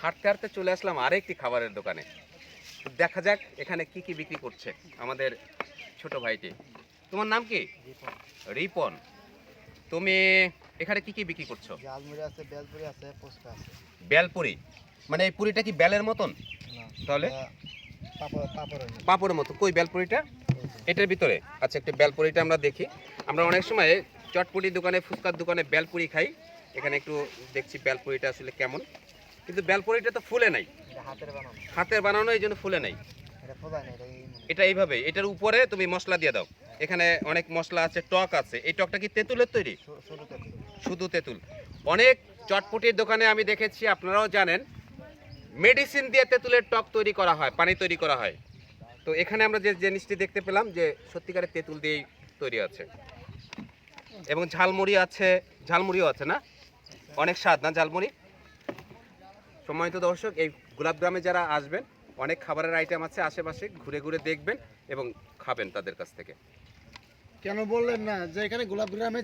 হাঁটতে হাঁটতে চলে আসলাম আরেকটি খাবারের দোকানে। দেখা যাক এখানে কি কি বিক্রি করছে আমাদের ছোট ভাইটি। তোমার নাম কি? রিপন। তুমি এখানে কি কি বিক্রি করছো? ঝালমুড়ি আছে, বেলপুরি আছে, ফুচকা আছে। বেলপুরি, মানে এই পুরিটা কি বেলের মতন? না, তাহলে পাপড়ের মতো। পাঁপড়ের মতো। কই বেলপুরিটা? এটার ভিতরে। আচ্ছা, একটু বেলপুরিটা আমরা দেখি। আমরা অনেক সময় চটপটি দোকানে, ফুচকার দোকানে বেলপুরি খাই। এখানে একটু দেখছি বেলপুরিটা আসলে কেমন। কিন্তু বেলপুরিটা তো ফুলে নাই, এটা হাতের বানানো। হাতের বানানো, এই জন্য ফুলে নাই। এটা ফোলা নেই, এটা এইভাবে, এটার উপরে তুমি মশলা দিয়ে দাও। এখানে অনেক মশলা আছে, টক আছে। এই টকটা কি তেঁতুলের তৈরি? শুরু থেকে। শুধু তেঁতুল। অনেক চটপটির দোকানে আমি দেখেছি, আপনারাও জানেন, মেডিসিন দিয়ে তেঁতুলের টক তৈরি করা হয়, পানি তৈরি করা হয়। তো এখানে আমরা যে জিনিসটি দেখতে পেলাম যে সত্যিকারের তেঁতুল দিয়েই তৈরি আছে। এবং ঝালমুড়ি আছে, ঝালমুড়িও আছে না? অনেক স্বাদ না ঝালমুড়ি? সম্মানিত দর্শক, এই গোলাপগ্রামে যারা আসবেন, অনেক খাবারের আইটেম আছে আশেপাশে, ঘুরে ঘুরে দেখবেন এবং খাবেন তাদের কাছ থেকে। কেন বললেন না যে এখানে গোলাপগ্রামে